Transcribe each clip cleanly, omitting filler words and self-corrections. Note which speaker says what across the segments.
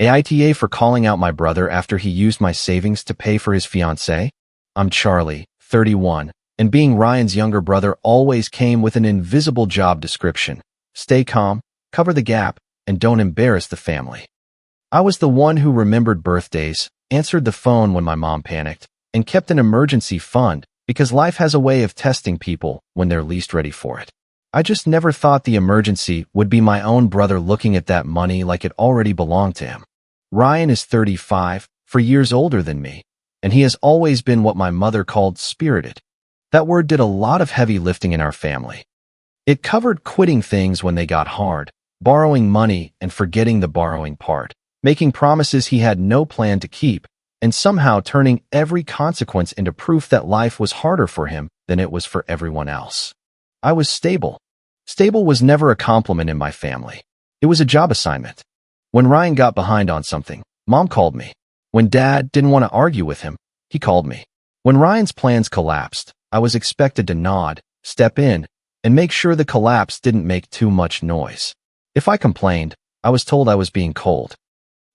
Speaker 1: AITA for calling out my brother after he used my savings to pay for his fiancée? I'm Charlie, 31, and being Ryan's younger brother always came with an invisible job description. Stay calm, cover the gap, and don't embarrass the family. I was the one who remembered birthdays, answered the phone when my mom panicked, and kept an emergency fund because life has a way of testing people when they're least ready for it. I just never thought the emergency would be my own brother looking at that money like it already belonged to him. Ryan is 35, 4 years older than me, and he has always been what my mother called spirited. That word did a lot of heavy lifting in our family. It covered quitting things when they got hard, borrowing money and forgetting the borrowing part, making promises he had no plan to keep, and somehow turning every consequence into proof that life was harder for him than it was for everyone else. I was stable. Stable was never a compliment in my family. It was a job assignment. When Ryan got behind on something, Mom called me. When Dad didn't want to argue with him, he called me. When Ryan's plans collapsed, I was expected to nod, step in, and make sure the collapse didn't make too much noise. If I complained, I was told I was being cold.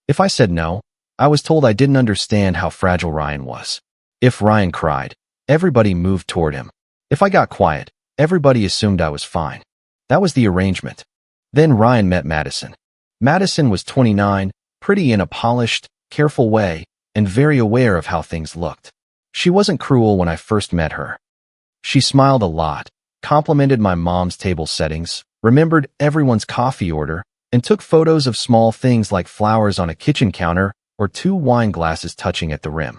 Speaker 1: If I said no, I was told I didn't understand how fragile Ryan was. If Ryan cried, everybody moved toward him. If I got quiet, everybody assumed I was fine. That was the arrangement. Then Ryan met Madison. Madison was 29, pretty in a polished, careful way, and very aware of how things looked. She wasn't cruel when I first met her. She smiled a lot, complimented my mom's table settings, remembered everyone's coffee order, and took photos of small things like flowers on a kitchen counter or 2 wine glasses touching at the rim.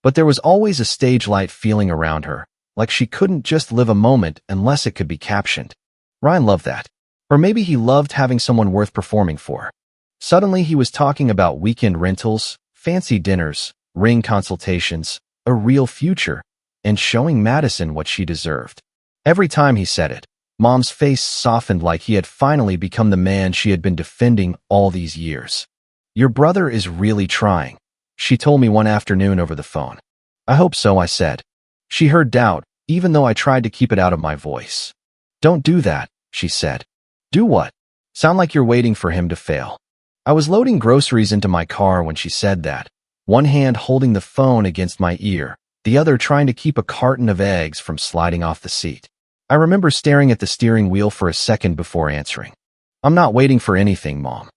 Speaker 1: But there was always a stage-light feeling around her, like she couldn't just live a moment unless it could be captioned. Ryan loved that. Or maybe he loved having someone worth performing for. Suddenly he was talking about weekend rentals, fancy dinners, ring consultations, a real future, and showing Madison what she deserved. Every time he said it, Mom's face softened like he had finally become the man she had been defending all these years. Your brother is really trying, she told me one afternoon over the phone. I hope so, I said. She heard doubt, even though I tried to keep it out of my voice. Don't do that, she said. Do what? Sound like you're waiting for him to fail. I was loading groceries into my car when she said that, one hand holding the phone against my ear, the other trying to keep a carton of eggs from sliding off the seat. I remember staring at the steering wheel for a second before answering. I'm not waiting for anything, Mom.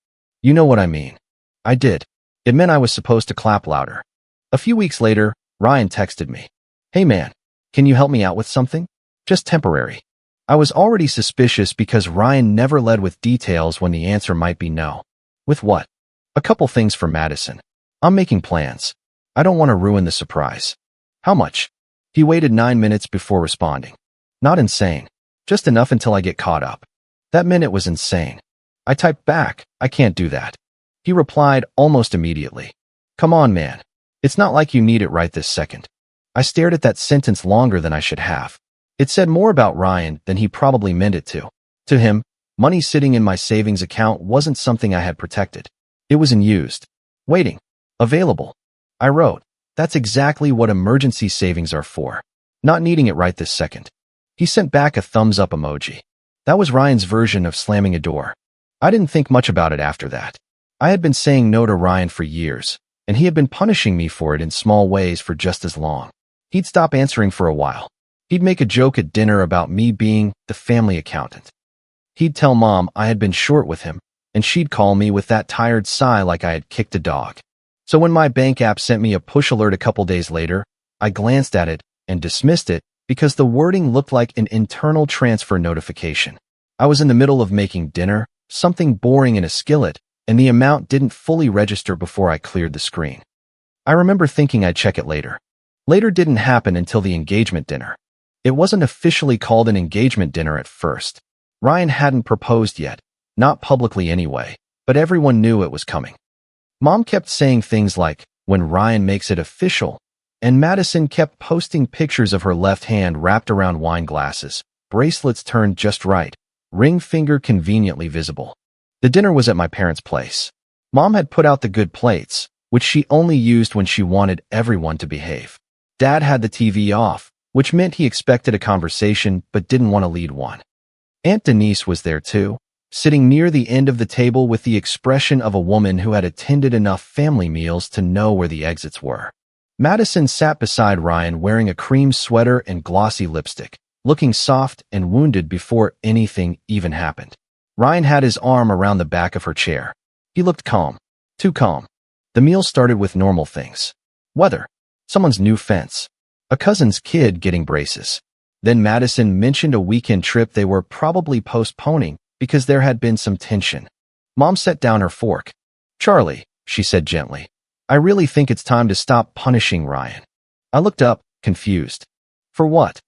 Speaker 1: You know what I mean. I did. It meant I was supposed to clap louder. A few weeks later, Ryan texted me. Hey man, can you help me out with something? Just temporary. I was already suspicious because Ryan never led with details when the answer might be no. With what? A couple things for Madison. I'm making plans. I don't want to ruin the surprise. How much? He waited 9 minutes before responding. Not insane. Just enough until I get caught up. That minute was insane. I typed back, I can't do that. He replied almost immediately. Come on, man. It's not like you need it right this second. I stared at that sentence longer than I should have. It said more about Ryan than he probably meant it to. To him, money sitting in my savings account wasn't something I had protected. It was unused. Waiting. Available. I wrote, that's exactly what emergency savings are for. Not needing it right this second. He sent back a thumbs up emoji. That was Ryan's version of slamming a door. I didn't think much about it after that. I had been saying no to Ryan for years, and he had been punishing me for it in small ways for just as long. He'd stop answering for a while. He'd make a joke at dinner about me being the family accountant. He'd tell Mom I had been short with him, and she'd call me with that tired sigh like I had kicked a dog. So when my bank app sent me a push alert a couple days later, I glanced at it and dismissed it because the wording looked like an internal transfer notification. I was in the middle of making dinner, something boring in a skillet, and the amount didn't fully register before I cleared the screen. I remember thinking I'd check it later. Later didn't happen until the engagement dinner. It wasn't officially called an engagement dinner at first. Ryan hadn't proposed yet, not publicly anyway, but everyone knew it was coming. Mom kept saying things like, when Ryan makes it official, and Madison kept posting pictures of her left hand wrapped around wine glasses, bracelets turned just right, ring finger conveniently visible. The dinner was at my parents' place. Mom had put out the good plates, which she only used when she wanted everyone to behave. Dad had the TV off, which meant he expected a conversation but didn't want to lead one. Aunt Denise was there too, sitting near the end of the table with the expression of a woman who had attended enough family meals to know where the exits were. Madison sat beside Ryan wearing a cream sweater and glossy lipstick, looking soft and wounded before anything even happened. Ryan had his arm around the back of her chair. He looked calm. Too calm. The meal started with normal things. Weather. Someone's new fence. A cousin's kid getting braces. Then Madison mentioned a weekend trip they were probably postponing because there had been some tension. Mom set down her fork. "Charlie," she said gently, "I really think it's time to stop punishing Ryan." I looked up, confused. For what?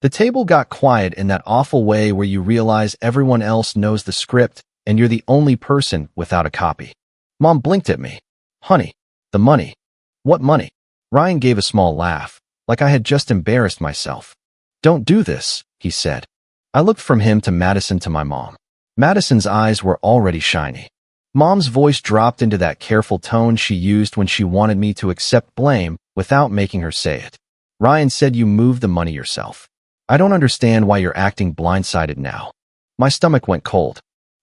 Speaker 1: The table got quiet in that awful way where you realize everyone else knows the script and you're the only person without a copy. Mom blinked at me. "Honey, the money." "What money?" Ryan gave a small laugh, like I had just embarrassed myself. "Don't do this," he said. I looked from him to Madison to my mom. Madison's eyes were already shiny. Mom's voice dropped into that careful tone she used when she wanted me to accept blame without making her say it. "Ryan said you moved the money yourself. I don't understand why you're acting blindsided now." My stomach went cold.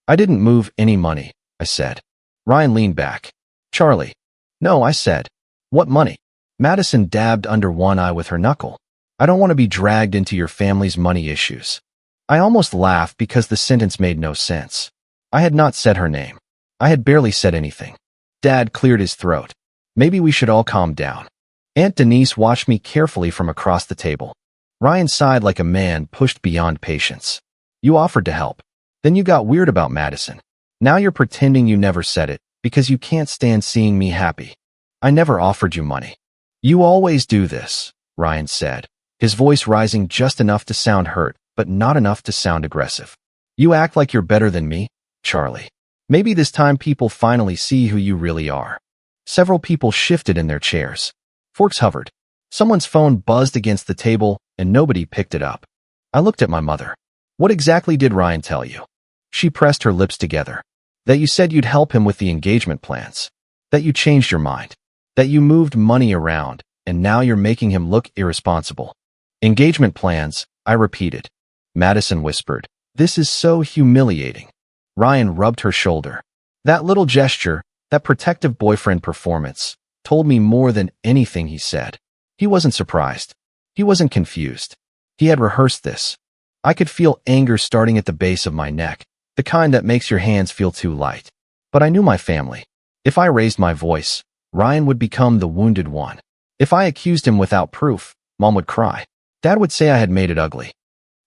Speaker 1: "I didn't move any money," I said. Ryan leaned back. "Charlie." "No," I said. "What money?" Madison dabbed under one eye with her knuckle. "I don't want to be dragged into your family's money issues." I almost laughed because the sentence made no sense. I had not said her name. I had barely said anything. Dad cleared his throat. "Maybe we should all calm down." Aunt Denise watched me carefully from across the table. Ryan sighed like a man pushed beyond patience. "You offered to help. Then you got weird about Madison. Now you're pretending you never said it because you can't stand seeing me happy. I never offered you money." "You always do this," Ryan said, his voice rising just enough to sound hurt, but not enough to sound aggressive. "You act like you're better than me, Charlie. Maybe this time people finally see who you really are." Several people shifted in their chairs. Forks hovered. Someone's phone buzzed against the table, and nobody picked it up. I looked at my mother. "What exactly did Ryan tell you?" She pressed her lips together. "That you said you'd help him with the engagement plans. That you changed your mind. That you moved money around, and now you're making him look irresponsible." "Engagement plans," I repeated. Madison whispered, "This is so humiliating." Ryan rubbed her shoulder. That little gesture, that protective boyfriend performance, told me more than anything he said. He wasn't surprised. He wasn't confused. He had rehearsed this. I could feel anger starting at the base of my neck, the kind that makes your hands feel too light. But I knew my family. If I raised my voice, Ryan would become the wounded one. If I accused him without proof, Mom would cry. Dad would say I had made it ugly.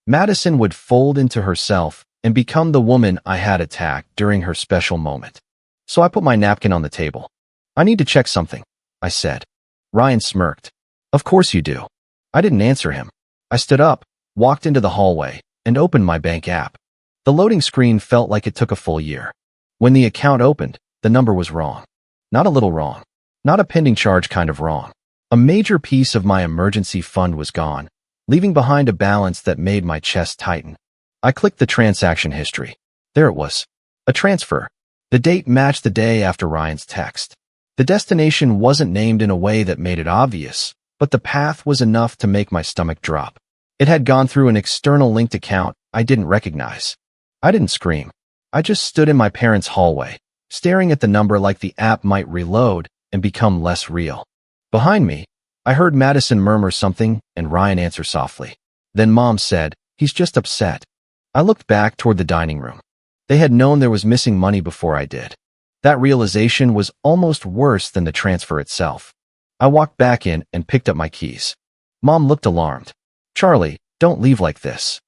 Speaker 1: Madison would fold into herself and become the woman I had attacked during her special moment. So I put my napkin on the table. "I need to check something," I said. Ryan smirked. "Of course you do." I didn't answer him. I stood up, walked into the hallway, and opened my bank app. The loading screen felt like it took a full year. When the account opened, the number was wrong. Not a little wrong. Not a pending charge kind of wrong. A major piece of my emergency fund was gone, leaving behind a balance that made my chest tighten. I clicked the transaction history. There it was. A transfer. The date matched the day after Ryan's text. The destination wasn't named in a way that made it obvious, but the path was enough to make my stomach drop. It had gone through an external linked account I didn't recognize. I didn't scream. I just stood in my parents' hallway, staring at the number like the app might reload and become less real. Behind me, I heard Madison murmur something and Ryan answer softly. Then Mom said, "He's just upset." I looked back toward the dining room. They had known there was missing money before I did. That realization was almost worse than the transfer itself. I walked back in and picked up my keys. Mom looked alarmed. "Charlie, don't leave like this."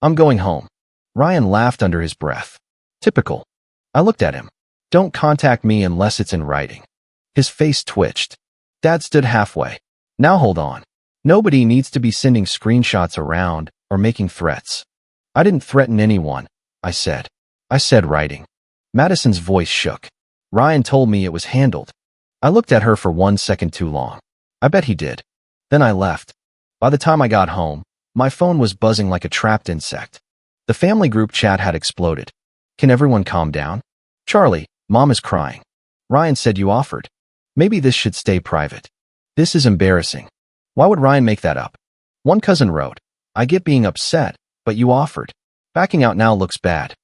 Speaker 1: "I'm going home." Ryan laughed under his breath. Typical. I looked at him. "Don't contact me unless it's in writing." His face twitched. Dad stood halfway. "Now hold on. Nobody needs to be sending screenshots around or making threats." "I didn't threaten anyone," I said. "I said writing." Madison's voice shook. "Ryan told me it was handled." I looked at her for 1 second too long. I bet he did. Then I left. By the time I got home, my phone was buzzing like a trapped insect. The family group chat had exploded. "Can everyone calm down? Charlie, Mom is crying. Ryan said you offered. Maybe this should stay private. This is embarrassing. Why would Ryan make that up?" One cousin wrote, "I get being upset, but you offered. Backing out now looks bad."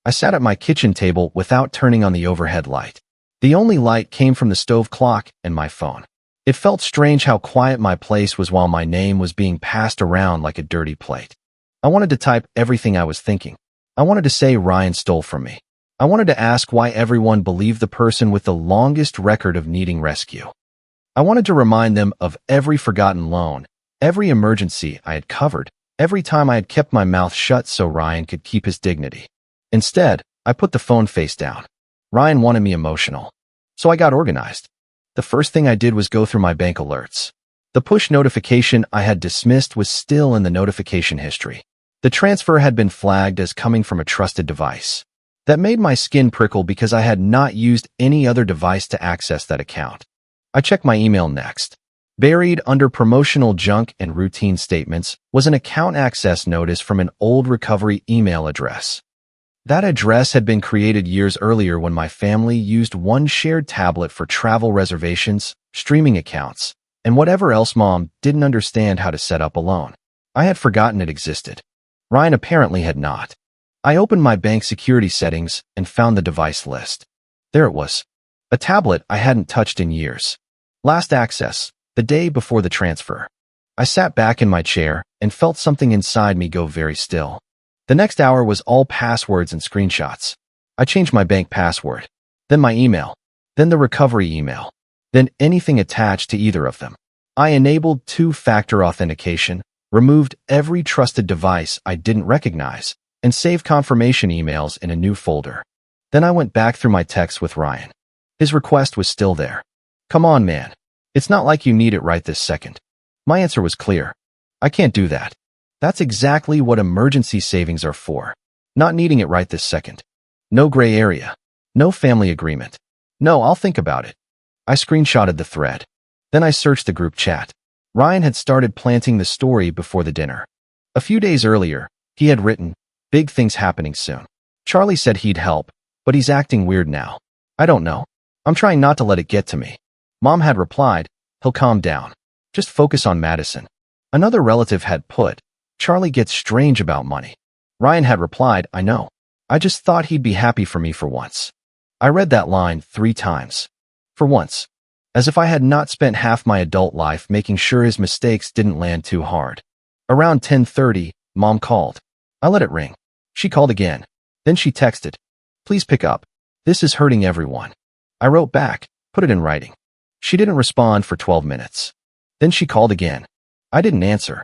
Speaker 1: I sat at my kitchen table without turning on the overhead light. The only light came from the stove clock and my phone. It felt strange how quiet my place was while my name was being passed around like a dirty plate. I wanted to type everything I was thinking. I wanted to say Ryan stole from me. I wanted to ask why everyone believed the person with the longest record of needing rescue. I wanted to remind them of every forgotten loan, every emergency I had covered, every time I had kept my mouth shut so Ryan could keep his dignity. Instead, I put the phone face down. Ryan wanted me emotional. So I got organized. The first thing I did was go through my bank alerts. The push notification I had dismissed was still in the notification history. The transfer had been flagged as coming from a trusted device. That made my skin prickle because I had not used any other device to access that account. I checked my email next. Buried under promotional junk and routine statements was an account access notice from an old recovery email address. That address had been created years earlier when my family used one shared tablet for travel reservations, streaming accounts, and whatever else Mom didn't understand how to set up alone. I had forgotten it existed. Ryan apparently had not. I opened my bank security settings and found the device list. There it was. A tablet I hadn't touched in years. Last access, the day before the transfer. I sat back in my chair and felt something inside me go very still. The next hour was all passwords and screenshots. I changed my bank password, then my email, then the recovery email, then anything attached to either of them. I enabled two-factor authentication, removed every trusted device I didn't recognize, and saved confirmation emails in a new folder. Then I went back through my texts with Ryan. His request was still there. Come on, man. It's not like you need it right this second. My answer was clear. I can't do that. That's exactly what emergency savings are for. Not needing it right this second. No gray area. No family agreement. No, I'll think about it. I screenshotted the thread. Then I searched the group chat. Ryan had started planting the story before the dinner. A few days earlier, he had written, "Big things happening soon. Charlie said he'd help, but he's acting weird now. I don't know. I'm trying not to let it get to me." Mom had replied, "He'll calm down. Just focus on Madison." Another relative had put, "Charlie gets strange about money." Ryan had replied, "I know. I just thought he'd be happy for me for once." I read that line 3 times. For once. As if I had not spent half my adult life making sure his mistakes didn't land too hard. Around 10:30, Mom called. I let it ring. She called again. Then she texted, "Please pick up. This is hurting everyone." I wrote back, put it in writing. She didn't respond for 12 minutes. Then she called again. I didn't answer.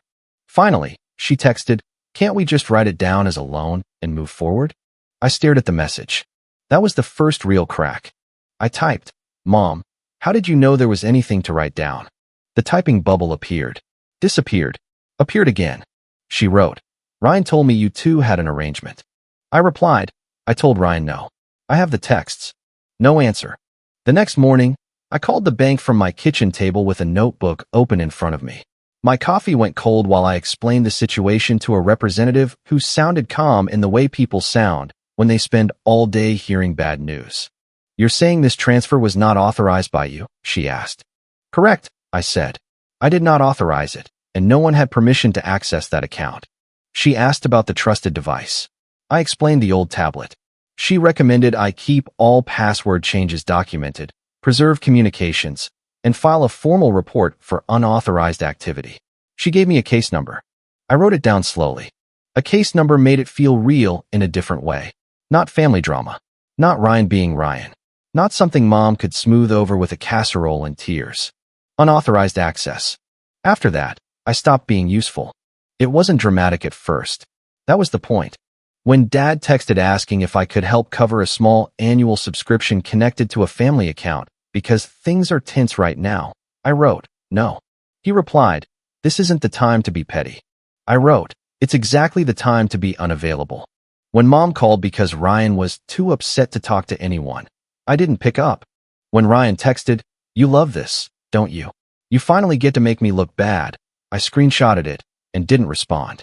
Speaker 1: Finally, she texted, "Can't we just write it down as a loan and move forward?" I stared at the message. That was the first real crack. I typed, "Mom, how did you know there was anything to write down?" The typing bubble appeared, disappeared, appeared again. She wrote, "Ryan told me you two had an arrangement." I replied, "I told Ryan no. I have the texts." No answer. The next morning, I called the bank from my kitchen table with a notebook open in front of me. My coffee went cold while I explained the situation to a representative who sounded calm in the way people sound when they spend all day hearing bad news. "You're saying this transfer was not authorized by you?" she asked. "Correct," I said. "I did not authorize it, and no one had permission to access that account." She asked about the trusted device. I explained the old tablet. She recommended I keep all password changes documented, preserve communications, and file a formal report for unauthorized activity. She gave me a case number. I wrote it down slowly. A case number made it feel real in a different way. Not family drama. Not Ryan being Ryan. Not something Mom could smooth over with a casserole and tears. Unauthorized access. After that, I stopped being useful. It wasn't dramatic at first. That was the point. When Dad texted asking if I could help cover a small annual subscription connected to a family account because things are tense right now, I wrote, "No." He replied, "This isn't the time to be petty." I wrote, "It's exactly the time to be unavailable." When Mom called because Ryan was too upset to talk to anyone, I didn't pick up. When Ryan texted, "You love this, don't you? You finally get to make me look bad," I screenshotted it and didn't respond.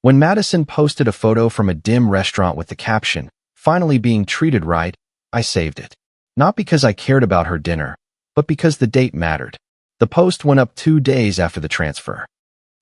Speaker 1: When Madison posted a photo from a dim restaurant with the caption, "Finally being treated right," I saved it. Not because I cared about her dinner, but because the date mattered. The post went up 2 days after the transfer.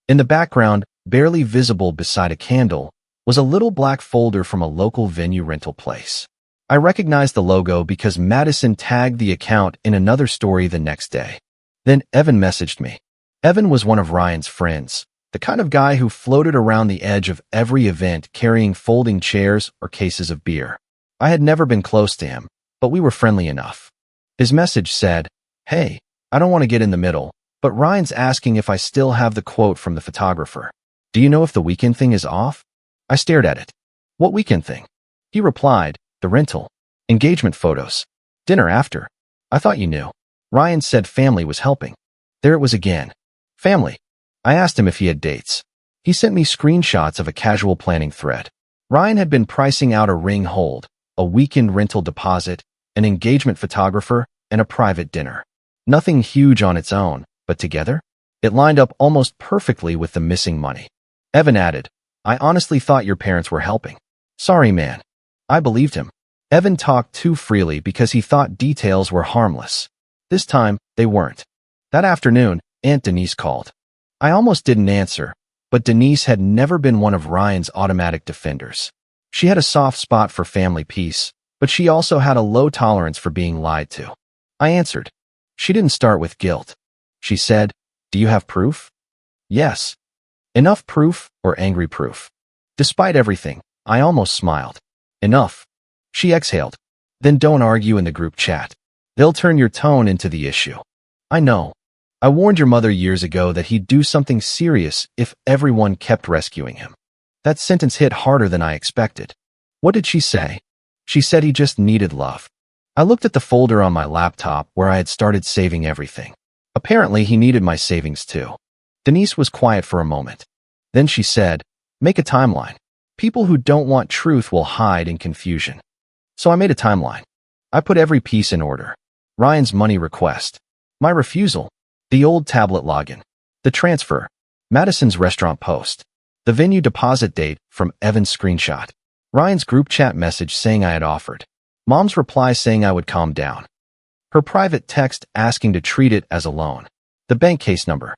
Speaker 1: In the background, barely visible beside a candle, was a little black folder from a local venue rental place. I recognized the logo because Madison tagged the account in another story the next day. Then Evan messaged me. Evan was one of Ryan's friends, the kind of guy who floated around the edge of every event carrying folding chairs or cases of beer. I had never been close to him, but we were friendly enough. His message said, "Hey, I don't want to get in the middle, but Ryan's asking if I still have the quote from the photographer. Do you know if the weekend thing is off?" I stared at it. "What weekend thing?" He replied, "The rental. Engagement photos. Dinner after. I thought you knew." Ryan said family was helping. There it was again. Family. I asked him if he had dates. He sent me screenshots of a casual planning thread. Ryan had been pricing out a ring hold, a weekend rental deposit, an engagement photographer, and a private dinner. Nothing huge on its own, but together, it lined up almost perfectly with the missing money. Evan added, "I honestly thought your parents were helping." "Sorry, man." I believed him. Evan talked too freely because he thought details were harmless. This time, they weren't. That afternoon, Aunt Denise called. I almost didn't answer, but Denise had never been one of Ryan's automatic defenders. She had a soft spot for family peace, but she also had a low tolerance for being lied to. I answered. She didn't start with guilt. She said, "Do you have proof?" "Yes." Enough proof or angry proof? Despite everything, I almost smiled. "Enough." She exhaled. "Then don't argue in the group chat. They'll turn your tone into the issue." "I know. I warned your mother years ago that he'd do something serious if everyone kept rescuing him." That sentence hit harder than I expected. "What did she say?" "She said he just needed love." I looked at the folder on my laptop where I had started saving everything. Apparently, he needed my savings too. Denise was quiet for a moment. Then she said, "Make a timeline. People who don't want truth will hide in confusion." So I made a timeline. I put every piece in order. Ryan's money request. My refusal. The old tablet login. The transfer. Madison's restaurant post. The venue deposit date from Evan's screenshot. Ryan's group chat message saying I had offered. Mom's reply saying I would calm down. Her private text asking to treat it as a loan. The bank case number.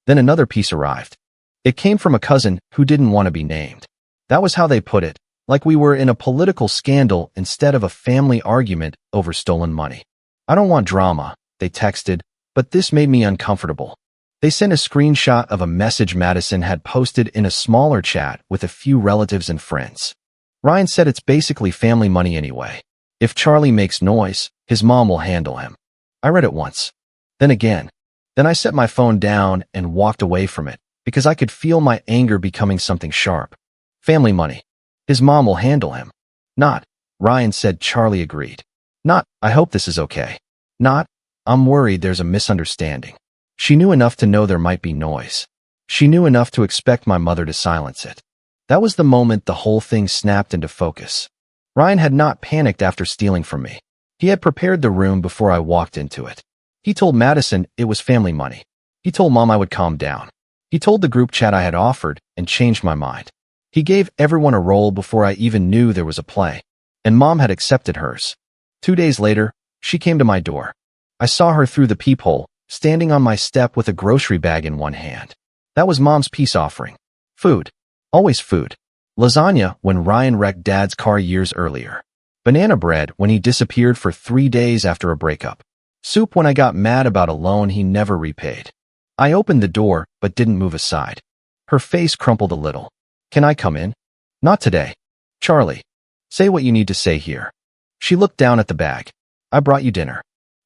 Speaker 1: Then another piece arrived. It came from a cousin who didn't want to be named. That was how they put it, like we were in a political scandal instead of a family argument over stolen money. "I don't want drama," they texted, but this made me uncomfortable. They sent a screenshot of a message Madison had posted in a smaller chat with a few relatives and friends. Ryan said it's basically family money anyway. If Charlie makes noise, his mom will handle him. I read it once. Then again. Then I set my phone down and walked away from it because I could feel my anger becoming something sharp. Family money. His mom will handle him. Not, Ryan said. Charlie agreed. Not, I hope this is okay. Not, I'm worried there's a misunderstanding. She knew enough to know there might be noise. She knew enough to expect my mother to silence it. That was the moment the whole thing snapped into focus. Ryan had not panicked after stealing from me. He had prepared the room before I walked into it. He told Madison it was family money. He told Mom I would calm down. He told the group chat I had offered and changed my mind. He gave everyone a role before I even knew there was a play. And Mom had accepted hers. 2 days later, she came to my door. I saw her through the peephole, standing on my step with a grocery bag in one hand. That was Mom's peace offering. Food. Always food. Lasagna when Ryan wrecked Dad's car years earlier. Banana bread when he disappeared for 3 days after a breakup. Soup when I got mad about a loan he never repaid. I opened the door, but didn't move aside. Her face crumpled a little. "Can I come in?" "Not today." "Charlie, say what you need to say here." She looked down at the bag. "I brought you dinner."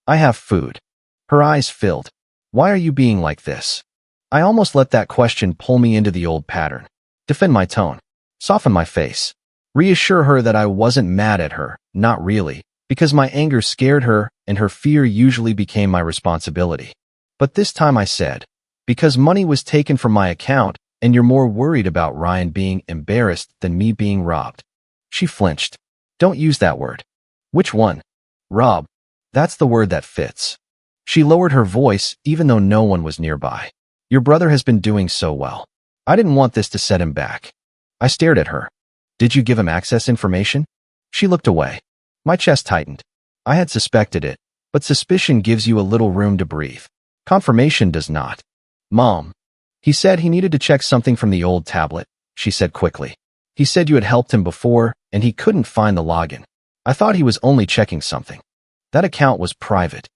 Speaker 1: "I have food." Her eyes filled. "Why are you being like this?" I almost let that question pull me into the old pattern. Defend my tone. Soften my face. Reassure her that I wasn't mad at her, not really, because my anger scared her and her fear usually became my responsibility. But this time I said, because money was taken from my account and you're more worried about Ryan being embarrassed than me being robbed. She flinched. "Don't use that word." "Which one?" "Rob. That's the word that fits." She lowered her voice even though no one was nearby. "Your brother has been doing so well. I didn't want this to set him back." I stared at her. "Did you give him access information?" She looked away. My chest tightened. I had suspected it, but suspicion gives you a little room to breathe. Confirmation does not. "Mom. He said he needed to check something from the old tablet," she said quickly. He said you had helped him before, and he couldn't find the login. I thought he was only checking something. That account was private.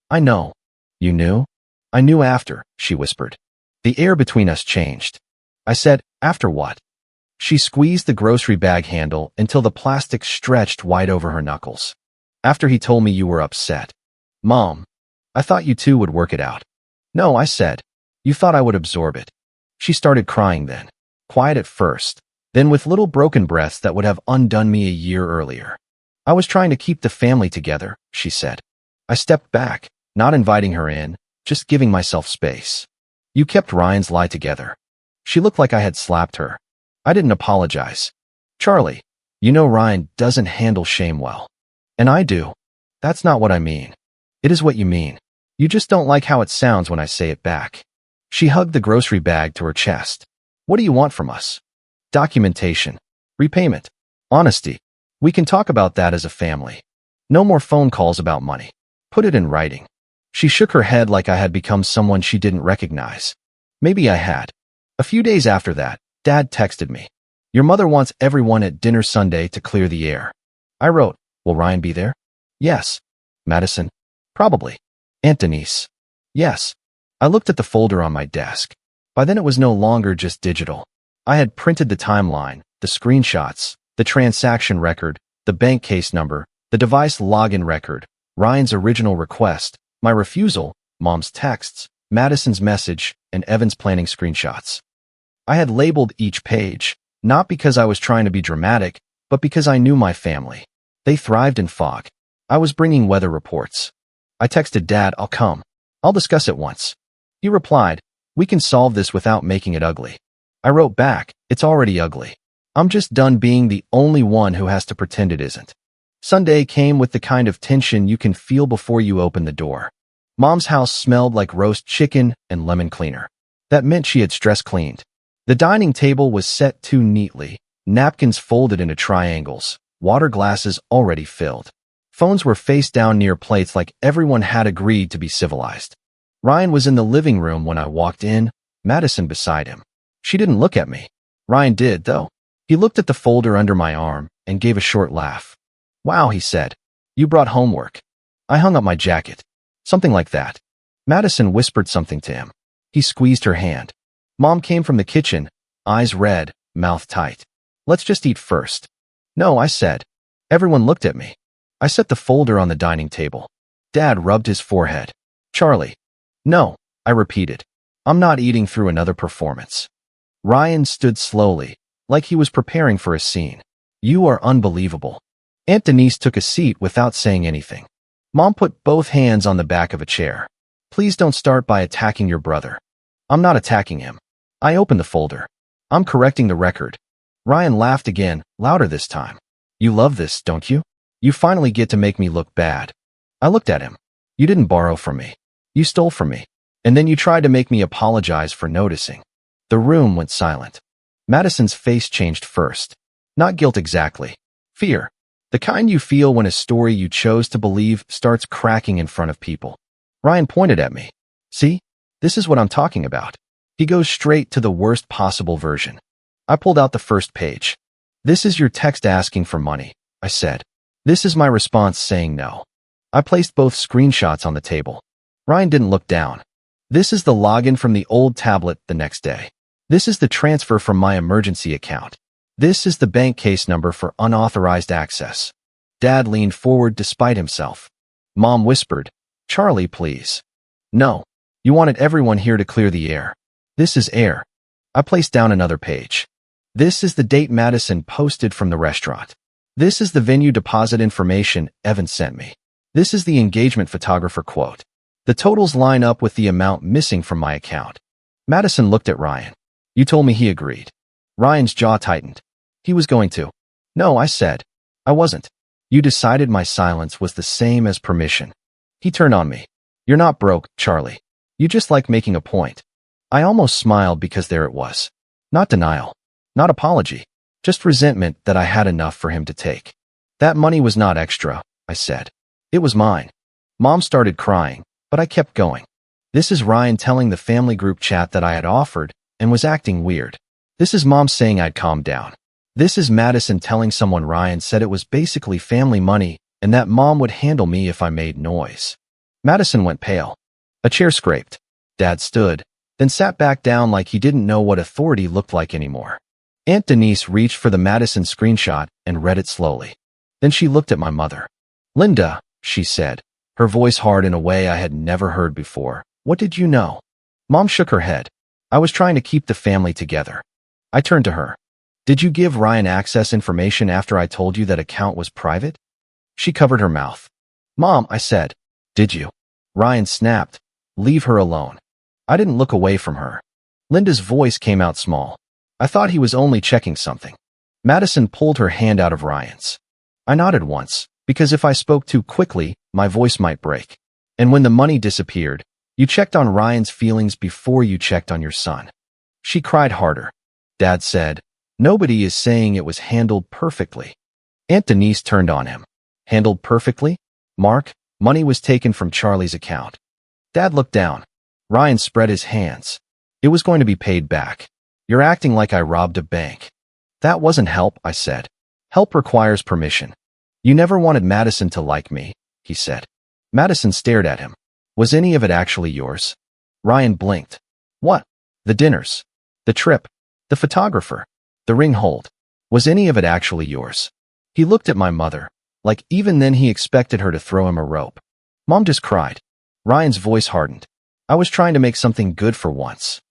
Speaker 1: I know. You knew? I knew after, she whispered. The air between us changed. I said, after what? She squeezed the grocery bag handle until the plastic stretched wide over her knuckles. After he told me you were upset. Mom, I thought you two would work it out. No, I said. You thought I would absorb it. She started crying then. Quiet at first, then with little broken breaths that would have undone me a year earlier. I was trying to keep the family together, she said. I stepped back, not inviting her in, just giving myself space. You kept Ryan's lie together. She looked like I had slapped her. I didn't apologize. Charlie, you know Ryan doesn't handle shame well. And I do. That's not what I mean. It is what you mean. You just don't like how it sounds when I say it back. She hugged the grocery bag to her chest. What do you want from us? Documentation. Repayment. Honesty. We can talk about that as a family. No more phone calls about money. Put it in writing. She shook her head like I had become someone she didn't recognize. Maybe I had. A few days after that, Dad texted me. Your mother wants everyone at dinner Sunday to clear the air. I wrote, will Ryan be there? Yes. Madison? Probably. Aunt Denise? Yes. I looked at the folder on my desk. By then it was no longer just digital. I had printed the timeline, the screenshots, the transaction record, the bank case number, the device login record, Ryan's original request, my refusal, Mom's texts, Madison's message, and Evan's planning screenshots. I had labeled each page, not because I was trying to be dramatic, but because I knew my family. They thrived in fog. I was bringing weather reports. I texted Dad, I'll come. I'll discuss it once. He replied, we can solve this without making it ugly. I wrote back, it's already ugly. I'm just done being the only one who has to pretend it isn't. Sunday came with the kind of tension you can feel before you open the door. Mom's house smelled like roast chicken and lemon cleaner. That meant she had stress cleaned. The dining table was set too neatly, napkins folded into triangles, water glasses already filled. Phones were face down near plates like everyone had agreed to be civilized. Ryan was in the living room when I walked in, Madison beside him. She didn't look at me. Ryan did, though. He looked at the folder under my arm and gave a short laugh. Wow, he said. You brought homework. I hung up my jacket. Something like that. Madison whispered something to him. He squeezed her hand. Mom came from the kitchen, eyes red, mouth tight. Let's just eat first. No, I said. Everyone looked at me. I set the folder on the dining table. Dad rubbed his forehead. Charlie. No, I repeated. I'm not eating through another performance. Ryan stood slowly, like he was preparing for a scene. You are unbelievable. Aunt Denise took a seat without saying anything. Mom put both hands on the back of a chair. Please don't start by attacking your brother. I'm not attacking him. I opened the folder. I'm correcting the record. Ryan laughed again, louder this time. You love this, don't you? You finally get to make me look bad. I looked at him. You didn't borrow from me. You stole from me. And then you tried to make me apologize for noticing. The room went silent. Madison's face changed first. Not guilt exactly. Fear. The kind you feel when a story you chose to believe starts cracking in front of people. Ryan pointed at me. See? This is what I'm talking about. He goes straight to the worst possible version. I pulled out the first page. This is your text asking for money, I said. This is my response saying no. I placed both screenshots on the table. Ryan didn't look down. This is the login from the old tablet the next day. This is the transfer from my emergency account. This is the bank case number for unauthorized access. Dad leaned forward despite himself. Mom whispered, Charlie, please. No. You wanted everyone here to clear the air. This is air. I placed down another page. This is the date Madison posted from the restaurant. This is the venue deposit information Evan sent me. This is the engagement photographer quote. The totals line up with the amount missing from my account. Madison looked at Ryan. You told me he agreed. Ryan's jaw tightened. He was going to. No, I said. I wasn't. You decided my silence was the same as permission. He turned on me. You're not broke, Charlie. You just like making a point. I almost smiled because there it was. Not denial. Not apology. Just resentment that I had enough for him to take. That money was not extra, I said. It was mine. Mom started crying, but I kept going. This is Ryan telling the family group chat that I had offered and was acting weird. This is Mom saying I'd calm down. This is Madison telling someone Ryan said it was basically family money and that Mom would handle me if I made noise. Madison went pale. A chair scraped. Dad stood, then sat back down like he didn't know what authority looked like anymore. Aunt Denise reached for the Madison screenshot and read it slowly. Then she looked at my mother. "Linda," she said, her voice hard in a way I had never heard before. "What did you know?" Mom shook her head. "I was trying to keep the family together." I turned to her. "Did you give Ryan access information after I told you that account was private?" She covered her mouth. "Mom," I said. "Did you?" Ryan snapped. "Leave her alone." I didn't look away from her. Linda's voice came out small. I thought he was only checking something. Madison pulled her hand out of Ryan's. I nodded once, because if I spoke too quickly, my voice might break. "And when the money disappeared, you checked on Ryan's feelings before you checked on your son." She cried harder. Dad said, "Nobody is saying it was handled perfectly." Aunt Denise turned on him. "Handled perfectly? Mark, money was taken from Charlie's account." Dad looked down. Ryan spread his hands. "It was going to be paid back. You're acting like I robbed a bank." "That wasn't help," I said. "Help requires permission." "You never wanted Madison to like me," he said. Madison stared at him. "Was any of it actually yours?" Ryan blinked. "What? The dinners? The trip? The photographer? The ring hold? Was any of it actually yours?" He looked at my mother, like even then he expected her to throw him a rope. Mom just cried. Ryan's voice hardened. "I was trying to make something good for once.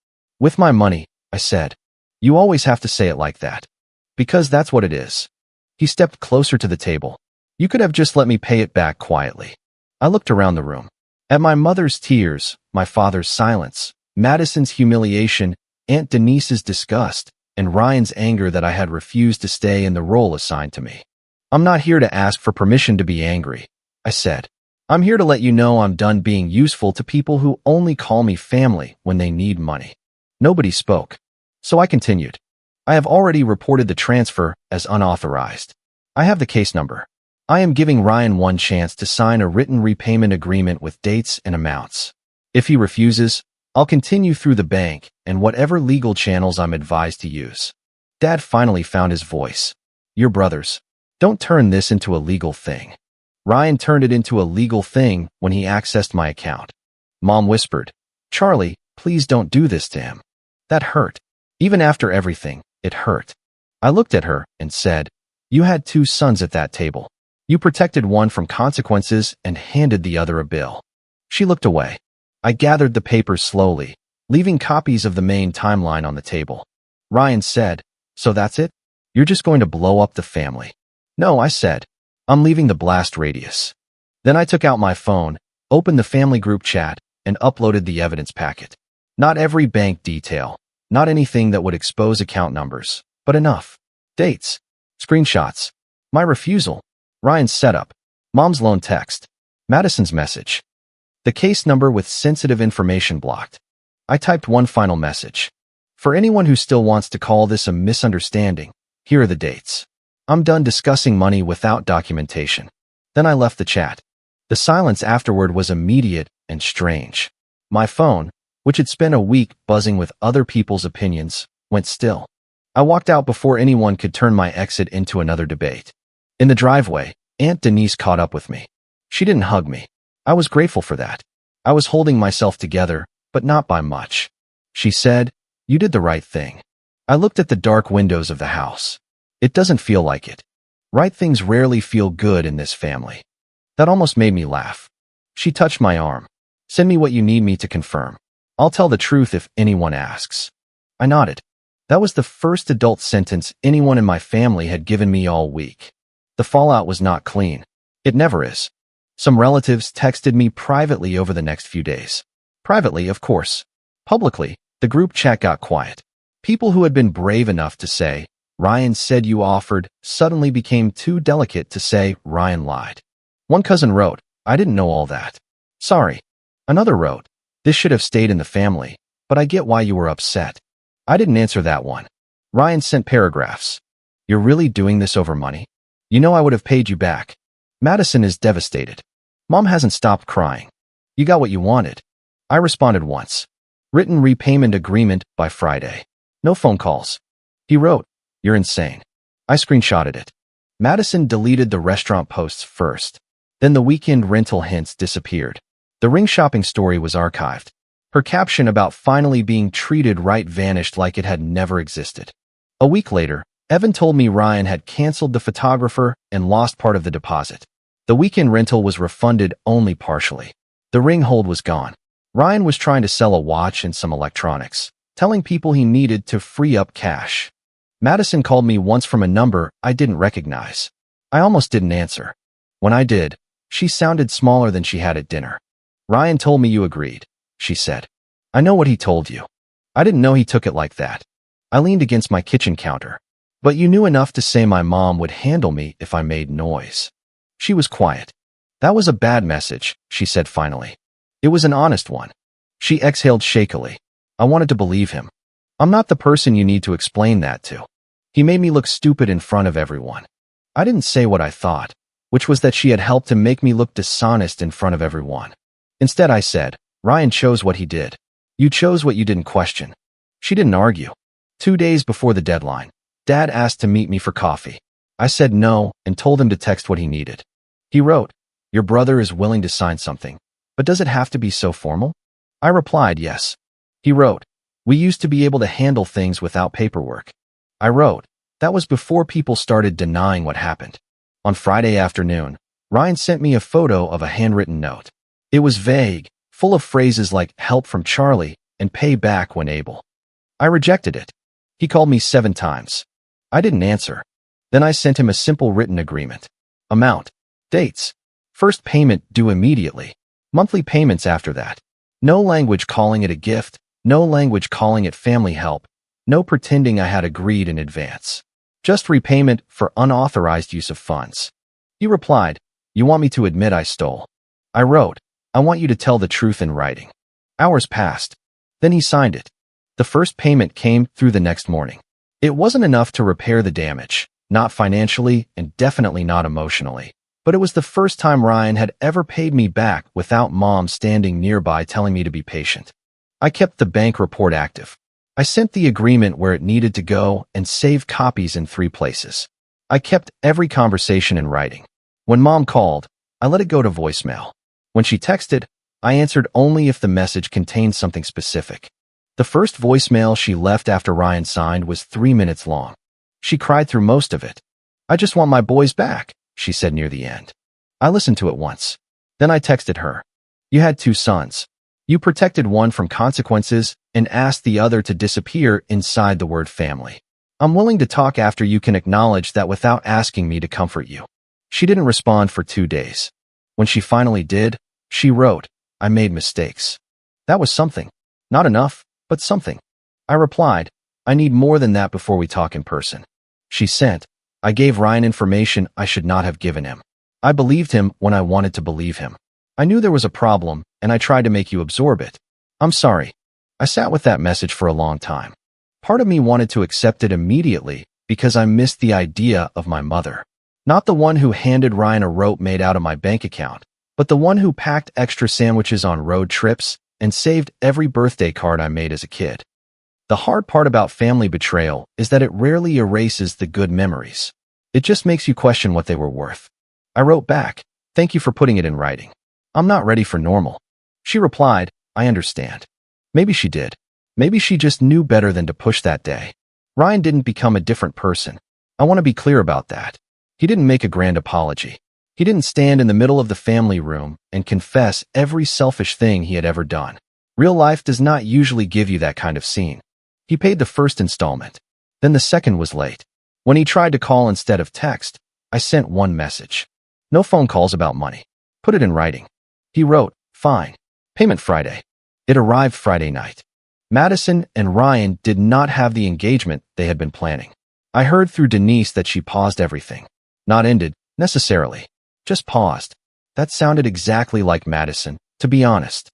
Speaker 1: With my money," I said. "You always have to say it like that. Because that's what it is." He stepped closer to the table. "You could have just let me pay it back quietly." I looked around the room. At my mother's tears, my father's silence, Madison's humiliation, Aunt Denise's disgust, and Ryan's anger that I had refused to stay in the role assigned to me. "I'm not here to ask for permission to be angry," I said. "I'm here to let you know I'm done being useful to people who only call me family when they need money." Nobody spoke. So I continued. "I have already reported the transfer as unauthorized. I have the case number. I am giving Ryan one chance to sign a written repayment agreement with dates and amounts. If he refuses, I'll continue through the bank and whatever legal channels I'm advised to use." Dad finally found his voice. "Your brothers. Don't turn this into a legal thing." Ryan turned it into a legal thing when he accessed my account. Mom whispered, "Charlie, please don't do this to him." That hurt. Even after everything, it hurt. I looked at her and said, "You had two sons at that table. You protected one from consequences and handed the other a bill." She looked away. I gathered the papers slowly, leaving copies of the main timeline on the table. Ryan said, "So that's it? You're just going to blow up the family?" "No," I said. "I'm leaving the blast radius." Then I took out my phone, opened the family group chat, and uploaded the evidence packet. Not every bank detail, not anything that would expose account numbers, but enough. Dates, screenshots, my refusal, Ryan's setup, Mom's loan text, Madison's message. The case number with sensitive information blocked. I typed one final message. "For anyone who still wants to call this a misunderstanding, here are the dates. I'm done discussing money without documentation." Then I left the chat. The silence afterward was immediate and strange. My phone, which had spent a week buzzing with other people's opinions, went still. I walked out before anyone could turn my exit into another debate. In the driveway, Aunt Denise caught up with me. She didn't hug me. I was grateful for that. I was holding myself together, but not by much. She said, "You did the right thing." I looked at the dark windows of the house. It doesn't feel like it. Right things rarely feel good in this family. That almost made me laugh. She touched my arm. "Send me what you need me to confirm. I'll tell the truth if anyone asks." I nodded. That was the first adult sentence anyone in my family had given me all week. The fallout was not clean. It never is. Some relatives texted me privately over the next few days. Privately, of course. Publicly, the group chat got quiet. People who had been brave enough to say, "Ryan said you offered," suddenly became too delicate to say, "Ryan lied." One cousin wrote, "I didn't know all that. Sorry." Another wrote, "This should have stayed in the family, but I get why you were upset." I didn't answer that one. Ryan sent paragraphs. "You're really doing this over money? You know I would have paid you back." Madison is devastated. Mom hasn't stopped crying. "You got what you wanted." I responded once. "Written repayment agreement by Friday." No phone calls. He wrote, "You're insane. I screenshotted it. Madison deleted the restaurant posts first. Then the weekend rental hints disappeared. The ring shopping story was archived. Her caption about finally being treated right vanished like it had never existed. A week later, Evan told me Ryan had canceled the photographer and lost part of the deposit. The weekend rental was refunded only partially. The ring hold was gone. Ryan was trying to sell a watch and some electronics, telling people he needed to free up cash. Madison called me once from a number I didn't recognize. I almost didn't answer. When I did, she sounded smaller than she had at dinner. Ryan told me you agreed, she said. I know what he told you. I didn't know he took it like that. I leaned against my kitchen counter. But you knew enough to say my mom would handle me if I made noise. She was quiet. That was a bad message, she said finally. It was an honest one. She exhaled shakily. I wanted to believe him. I'm not the person you need to explain that to. He made me look stupid in front of everyone. I didn't say what I thought, which was that she had helped to make me look dishonest in front of everyone. Instead, I said, Ryan chose what he did. You chose what you didn't question. She didn't argue. 2 days before the deadline, Dad asked to meet me for coffee. I said no and told him to text what he needed. He wrote, your brother is willing to sign something, but does it have to be so formal? I replied, yes. He wrote, we used to be able to handle things without paperwork. I wrote, that was before people started denying what happened. On Friday afternoon, Ryan sent me a photo of a handwritten note. It was vague, full of phrases like help from Charlie and pay back when able. I rejected it. He called me 7 times. I didn't answer. Then I sent him a simple written agreement. Amount. Dates. First payment due immediately. Monthly payments after that. No language calling it a gift. No language calling it family help. No pretending I had agreed in advance. Just repayment for unauthorized use of funds. He replied, you want me to admit I stole? I wrote, I want you to tell the truth in writing. Hours passed. Then he signed it. The first payment came through the next morning. It wasn't enough to repair the damage, not financially and definitely not emotionally. But it was the first time Ryan had ever paid me back without Mom standing nearby telling me to be patient. I kept the bank report active. I sent the agreement where it needed to go and saved copies in 3 places. I kept every conversation in writing. When Mom called, I let it go to voicemail. When she texted, I answered only if the message contained something specific. The first voicemail she left after Ryan signed was 3 minutes long. She cried through most of it. I just want my boys back, she said near the end. I listened to it once. Then I texted her. You had 2 sons. You protected one from consequences and asked the other to disappear inside the word family. I'm willing to talk after you can acknowledge that without asking me to comfort you. She didn't respond for 2 days. When she finally did, she wrote, I made mistakes. That was something. Not enough, but something. I replied, I need more than that before we talk in person. She sent, I gave Ryan information I should not have given him. I believed him when I wanted to believe him. I knew there was a problem, and I tried to make you absorb it. I'm sorry. I sat with that message for a long time. Part of me wanted to accept it immediately because I missed the idea of my mother. Not the one who handed Ryan a rope made out of my bank account, but the one who packed extra sandwiches on road trips and saved every birthday card I made as a kid. The hard part about family betrayal is that it rarely erases the good memories. It just makes you question what they were worth. I wrote back, thank you for putting it in writing. I'm not ready for normal. She replied, I understand. Maybe she did. Maybe she just knew better than to push that day. Ryan didn't become a different person. I want to be clear about that. He didn't make a grand apology. He didn't stand in the middle of the family room and confess every selfish thing he had ever done. Real life does not usually give you that kind of scene. He paid the first installment. Then the second was late. When he tried to call instead of text, I sent one message. No phone calls about money. Put it in writing. He wrote, fine. Payment Friday. It arrived Friday night. Madison and Ryan did not have the engagement they had been planning. I heard through Denise that she paused everything. Not ended, necessarily. Just paused. That sounded exactly like Madison, to be honest.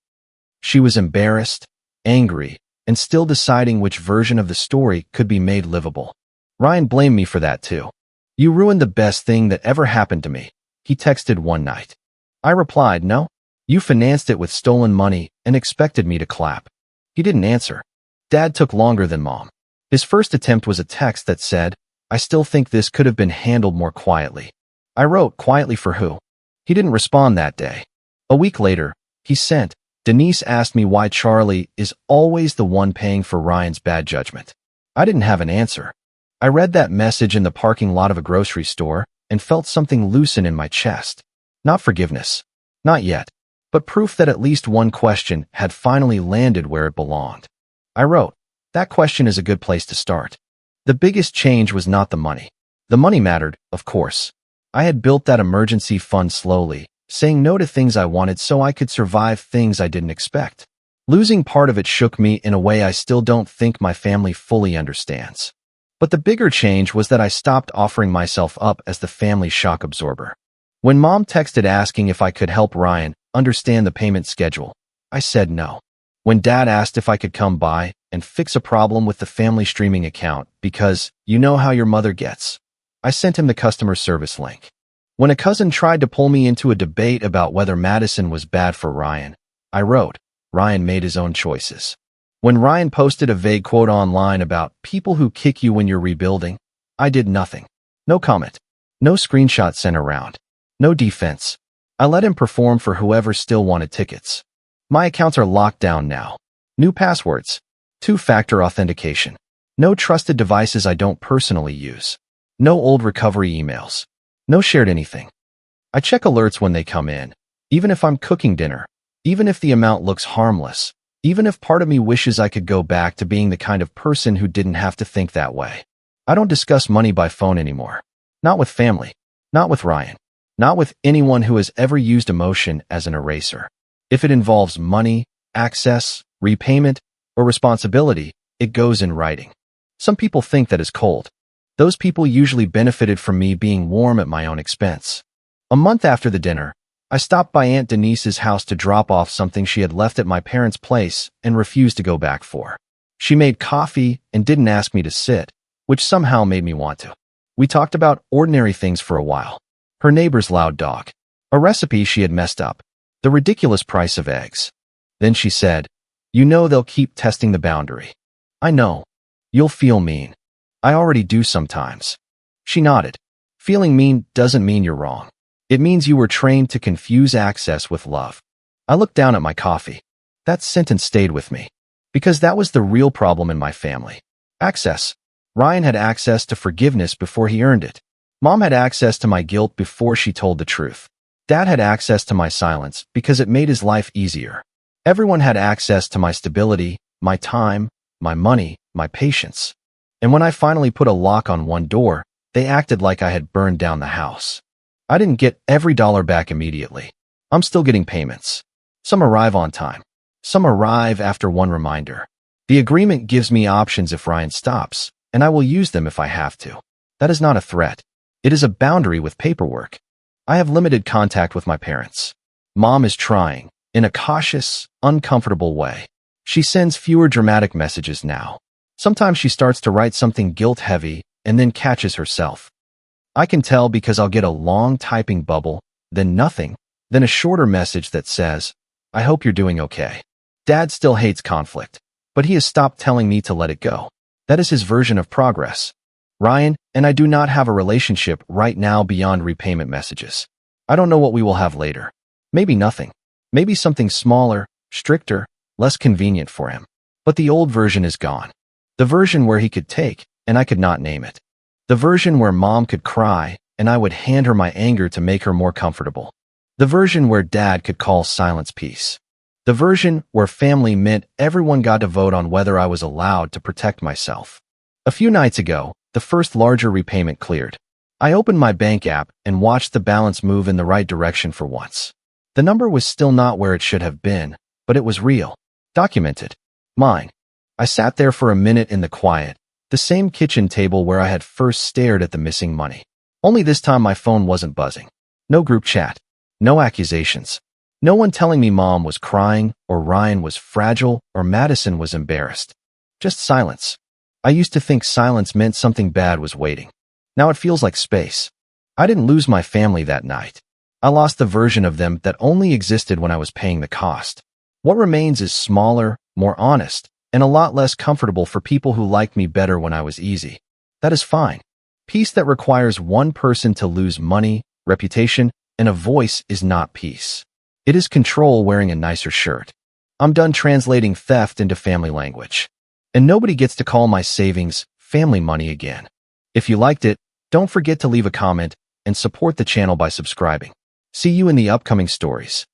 Speaker 1: She was embarrassed, angry, and still deciding which version of the story could be made livable. Ryan blamed me for that too. You ruined the best thing that ever happened to me, he texted one night. I replied, no. You financed it with stolen money and expected me to clap. He didn't answer. Dad took longer than Mom. His first attempt was a text that said, I still think this could have been handled more quietly. I wrote, quietly for who? He didn't respond that day. A week later, he sent, Denise asked me why Charlie is always the one paying for Ryan's bad judgment. I didn't have an answer. I read that message in the parking lot of a grocery store and felt something loosen in my chest. Not forgiveness. Not yet. But proof that at least one question had finally landed where it belonged. I wrote, that question is a good place to start. The biggest change was not the money. The money mattered, of course. I had built that emergency fund slowly, saying no to things I wanted so I could survive things I didn't expect. Losing part of it shook me in a way I still don't think my family fully understands. But the bigger change was that I stopped offering myself up as the family shock absorber. When Mom texted asking if I could help Ryan understand the payment schedule, I said no. When Dad asked if I could come by and fix a problem with the family streaming account because you know how your mother gets, I sent him the customer service link. When a cousin tried to pull me into a debate about whether Madison was bad for Ryan, I wrote, Ryan made his own choices. When Ryan posted a vague quote online about people who kick you when you're rebuilding, I did nothing. No comment. No screenshot sent around. No defense. I let him perform for whoever still wanted tickets. My accounts are locked down now. New passwords. Two-factor authentication. No trusted devices I don't personally use. No old recovery emails. No shared anything. I check alerts when they come in, even if I'm cooking dinner, even if the amount looks harmless, even if part of me wishes I could go back to being the kind of person who didn't have to think that way. I don't discuss money by phone anymore. Not with family. Not with Ryan. Not with anyone who has ever used emotion as an eraser. If it involves money, access, repayment, or responsibility, it goes in writing. Some people think that is cold. Those people usually benefited from me being warm at my own expense. A month after the dinner, I stopped by Aunt Denise's house to drop off something she had left at my parents' place and refused to go back for. She made coffee and didn't ask me to sit, which somehow made me want to. We talked about ordinary things for a while. Her neighbor's loud dog. A recipe she had messed up. The ridiculous price of eggs. Then she said, you know they'll keep testing the boundary. I know. You'll feel mean. I already do sometimes. She nodded. Feeling mean doesn't mean you're wrong. It means you were trained to confuse access with love. I looked down at my coffee. That sentence stayed with me. Because that was the real problem in my family. Access. Ryan had access to forgiveness before he earned it. Mom had access to my guilt before she told the truth. Dad had access to my silence because it made his life easier. Everyone had access to my stability, my time, my money, my patience. And when I finally put a lock on one door, they acted like I had burned down the house. I didn't get every dollar back immediately. I'm still getting payments. Some arrive on time. Some arrive after one reminder. The agreement gives me options if Ryan stops, and I will use them if I have to. That is not a threat. It is a boundary with paperwork. I have limited contact with my parents. Mom is trying, in a cautious, uncomfortable way. She sends fewer dramatic messages now. Sometimes she starts to write something guilt-heavy and then catches herself. I can tell because I'll get a long typing bubble, then nothing, then a shorter message that says, I hope you're doing okay. Dad still hates conflict, but he has stopped telling me to let it go. That is his version of progress. Ryan and I do not have a relationship right now beyond repayment messages. I don't know what we will have later. Maybe nothing. Maybe something smaller, stricter, less convenient for him. But the old version is gone. The version where he could take, and I could not name it. The version where Mom could cry, and I would hand her my anger to make her more comfortable. The version where Dad could call silence peace. The version where family meant everyone got to vote on whether I was allowed to protect myself. A few nights ago, the first larger repayment cleared. I opened my bank app and watched the balance move in the right direction for once. The number was still not where it should have been, but it was real. Documented. Mine. I sat there for a minute in the quiet, the same kitchen table where I had first stared at the missing money. Only this time my phone wasn't buzzing. No group chat. No accusations. No one telling me Mom was crying, or Ryan was fragile, or Madison was embarrassed. Just silence. I used to think silence meant something bad was waiting. Now it feels like space. I didn't lose my family that night. I lost the version of them that only existed when I was paying the cost. What remains is smaller, more honest, and a lot less comfortable for people who liked me better when I was easy. That is fine. Peace that requires one person to lose money, reputation, and a voice is not peace. It is control wearing a nicer shirt. I'm done translating theft into family language. And nobody gets to call my savings family money again. If you liked it, don't forget to leave a comment and support the channel by subscribing. See you in the upcoming stories.